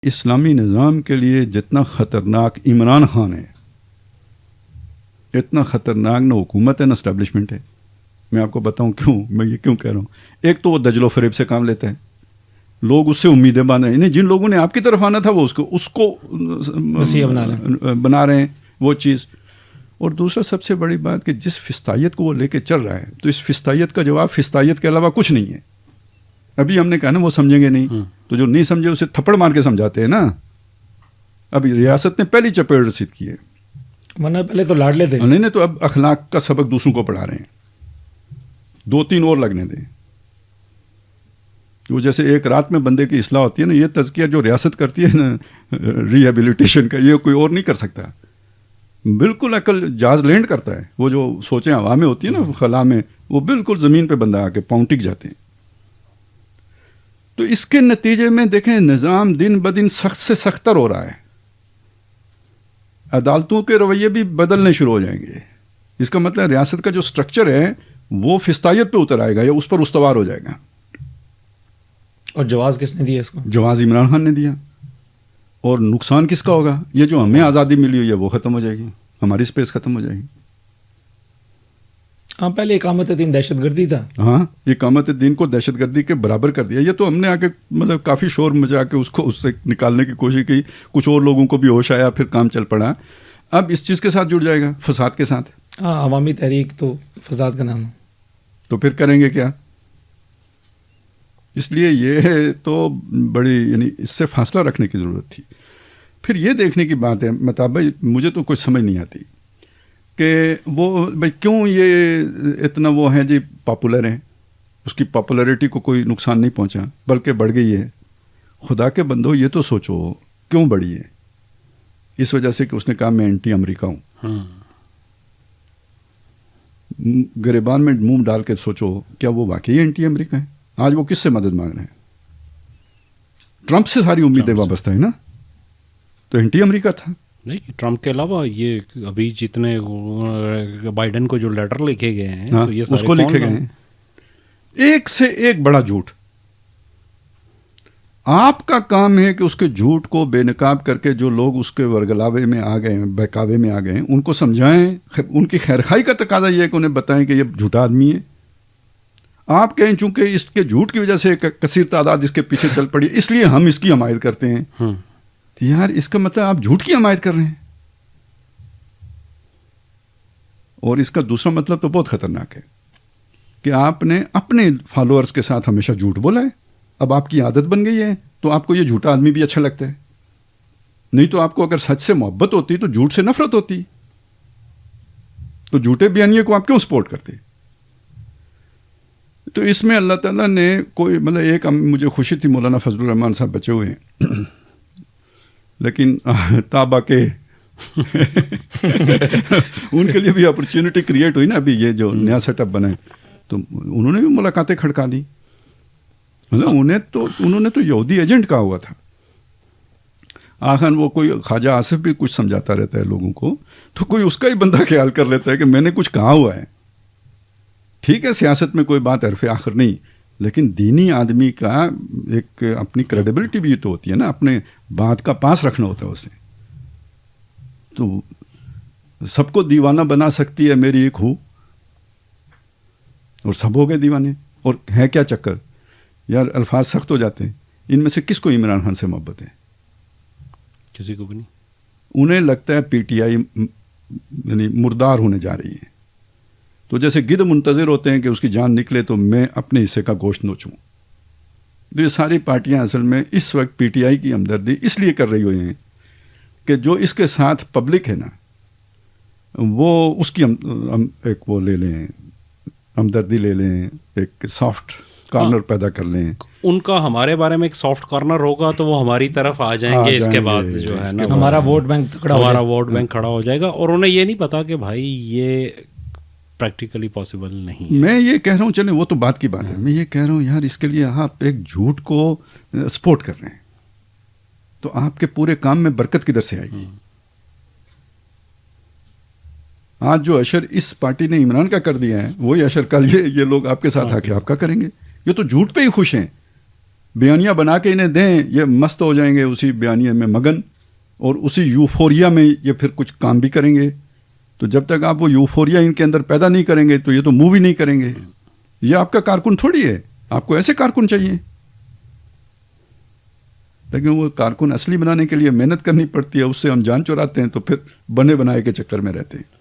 اسلامی نظام کے لیے جتنا خطرناک عمران خان ہے اتنا خطرناک نہ حکومت ہے نہ اسٹیبلشمنٹ ہے. میں آپ کو بتاؤں کیوں، میں یہ کیوں کہہ رہا ہوں. ایک تو وہ دجل و فریب سے کام لیتا ہے، لوگ اس سے امیدیں باندھ رہے ہیں. جن لوگوں نے آپ کی طرف آنا تھا وہ اس کو بنا رہے ہیں وہ چیز. اور دوسرا سب سے بڑی بات کہ جس فستائیت کو وہ لے کے چل رہا ہے تو اس فستائیت کا جواب فستائیت کے علاوہ کچھ نہیں ہے. ابھی ہم نے کہا نا وہ سمجھیں گے نہیں، تو جو نہیں سمجھے اسے تھپڑ مار کے سمجھاتے ہیں نا. ابھی ریاست نے پہلی چپیڑ رسید کی ہے، ورنہ پہلے تو لاڈلے تھے. نہیں تو اب اخلاق کا سبق دوسروں کو پڑھا رہے ہیں. 2-3 اور لگنے دیں. وہ جیسے ایک رات میں بندے کی اصلاح ہوتی ہے نا، یہ تزکیہ جو ریاست کرتی ہے نا ریہیبلیٹیشن کا، یہ کوئی اور نہیں کر سکتا. بالکل عقل جاز لینڈ کرتا ہے. وہ جو سوچیں ہوا میں ہوتی ہے نا خلا میں، وہ بالکل زمین پہ بندہ آ کے پاؤں ٹک جاتے ہیں. تو اس کے نتیجے میں دیکھیں نظام دن بدن سخت سے سختر ہو رہا ہے. عدالتوں کے رویے بھی بدلنے شروع ہو جائیں گے. اس کا مطلب ریاست کا جو سٹرکچر ہے وہ فستائیت پہ اتر آئے گا یا اس پر استوار ہو جائے گا. اور جواز کس نے دیا اس کو؟ جواز عمران خان نے دیا. اور نقصان کس کا ہوگا؟ یہ جو ہمیں آزادی ملی ہوئی ہے وہ ختم ہو جائے گی، ہماری سپیس ختم ہو جائے گی. ہاں پہلے اقامت دین دہشت گردی تھا. ہاں اقامت دین کو دہشت گردی کے برابر کر دیا. یہ تو ہم نے آ کے مطلب کافی شور مچا کے اس کو اس سے نکالنے کی کوشش کی. کچھ اور لوگوں کو بھی ہوش آیا، پھر کام چل پڑا. اب اس چیز کے ساتھ جڑ جائے گا، فساد کے ساتھ. ہاں عوامی تحریک تو فساد کا نام ہے. تو پھر کریں گے کیا؟ اس لیے یہ تو بڑی یعنی اس سے فاصلہ رکھنے کی ضرورت تھی. پھر یہ دیکھنے کی بات ہے مطلب مجھے تو کچھ سمجھ نہیں آتی کہ وہ بھائی کیوں یہ اتنا وہ ہے جی پاپولر ہیں. اس کی پاپولیرٹی کو کوئی نقصان نہیں پہنچا بلکہ بڑھ گئی ہے. خدا کے بندو یہ تو سوچو کیوں بڑھی ہے. اس وجہ سے کہ اس نے کہا میں اینٹی امریکہ ہوں. گریبان میں منہ ڈال کے سوچو کیا وہ واقعی اینٹی امریکہ ہیں؟ آج وہ کس سے مدد مانگ رہے ہیں؟ ٹرمپ سے ساری امیدیں وابستہ ہیں نا. تو اینٹی امریکہ تھا. نہیں، ٹرمپ کے علاوہ یہ ابھی جتنے بائیڈن کو جو لیٹر لکھے گئے ہیں تو یہ اس کو لکھے گئے ہیں. ایک سے ایک بڑا جھوٹ. آپ کا کام ہے کہ اس کے جھوٹ کو بے نقاب کر کے جو لوگ اس کے ورگلاوے میں آ گئے ہیں، بہکاوے میں آ گئے ہیں، ان کو سمجھائیں. ان کی خیرخواہی کا تقاضا یہ ہے کہ انہیں بتائیں کہ یہ جھوٹا آدمی ہے. آپ کہیں چونکہ اس کے جھوٹ کی وجہ سے کثیر تعداد اس کے پیچھے چل پڑی اس لیے ہم اس کی حمایت کرتے ہیں. یار اس کا مطلب آپ جھوٹ کی حمایت کر رہے ہیں. اور اس کا دوسرا مطلب تو بہت خطرناک ہے کہ آپ نے اپنے فالوورز کے ساتھ ہمیشہ جھوٹ بولا ہے. اب آپ کی عادت بن گئی ہے تو آپ کو یہ جھوٹا آدمی بھی اچھا لگتا ہے. نہیں تو آپ کو اگر سچ سے محبت ہوتی تو جھوٹ سے نفرت ہوتی. تو جھوٹے بیانیے کو آپ کیوں سپورٹ کرتے؟ تو اس میں اللہ تعالیٰ نے کوئی مطلب ایک مجھے خوشی تھی مولانا فضل الرحمان صاحب بچے ہوئے ہیں لیکن تابا کے ان کے لیے بھی اپرچونٹی کریٹ ہوئی نا. ابھی یہ جو نیا سیٹ اپ بنا ہے تو انہوں نے بھی ملاقاتیں کھڑکا دی. مطلب انہوں نے تو یہودی ایجنٹ کہا ہوا تھا. آخر وہ کوئی خواجہ آصف بھی کچھ سمجھاتا رہتا ہے لوگوں کو تو کوئی اس کا ہی بندہ خیال کر لیتا ہے کہ میں نے کچھ کہا ہوا ہے. ٹھیک ہے سیاست میں کوئی بات حرف آخر نہیں، لیکن دینی آدمی کا ایک اپنی کریڈیبلٹی بھی تو ہوتی ہے نا، اپنے بات کا پاس رکھنا ہوتا ہے اسے. تو سب کو دیوانہ بنا سکتی ہے میری ایک ہو، اور سب ہو گئے دیوانے. اور ہے کیا چکر یار، الفاظ سخت ہو جاتے ہیں. ان میں سے کس کو عمران خان سے محبت ہے؟ کسی کو بھی نہیں. انہیں لگتا ہے پی ٹی آئی یعنی مردار ہونے جا رہی ہے. تو جیسے گدھ منتظر ہوتے ہیں کہ اس کی جان نکلے تو میں اپنے حصے کا گوشت نوچوں. تو یہ ساری پارٹیاں اصل میں اس وقت پی ٹی آئی کی ہمدردی اس لیے کر رہی ہوئی ہیں کہ جو اس کے ساتھ پبلک ہے نا وہ اس کی ایک وہ لے لیں، ہمدردی لے لیں، ایک سافٹ کارنر پیدا کر لیں. ان کا ہمارے بارے میں ایک سافٹ کارنر ہوگا تو وہ ہماری طرف آ جائیں گے. اس کے بعد جو ہے نا ہمارا ووٹ بینک کھڑا ہو جائے گا. اور انہیں یہ نہیں پتا کہ بھائی یہ پریکٹیکلی پاسبل نہیں. میں یہ کہہ رہا ہوں چلیں وہ تو بات کی بات ہے. میں یہ کہہ رہا ہوں یار اس کے لیے آپ ایک جھوٹ کو سپورٹ کر رہے ہیں تو آپ کے پورے کام میں برکت کدھر سے آئے گی؟ آج جو اشر اس پارٹی نے عمران کا کر دیا ہے وہی اشر کل یہ لوگ آپ کے ساتھ آ کے آپ کا کریں گے. یہ تو جھوٹ پہ ہی خوش ہیں. بیانیہ بنا کے انہیں دیں، یہ مست ہو جائیں گے اسی بیانیہ میں مگن، اور اسی یوفوریا میں یہ پھر کچھ کام بھی کریں گے. تو جب تک آپ وہ یوفوریا ان کے اندر پیدا نہیں کریں گے تو یہ تو موو ہی نہیں کریں گے. یہ آپ کا کارکن تھوڑی ہے، آپ کو ایسے کارکن چاہیے. لیکن وہ کارکن اصلی بنانے کے لیے محنت کرنی پڑتی ہے، اس سے ہم جان چراتے ہیں، تو پھر بنے بنائے کے چکر میں رہتے ہیں.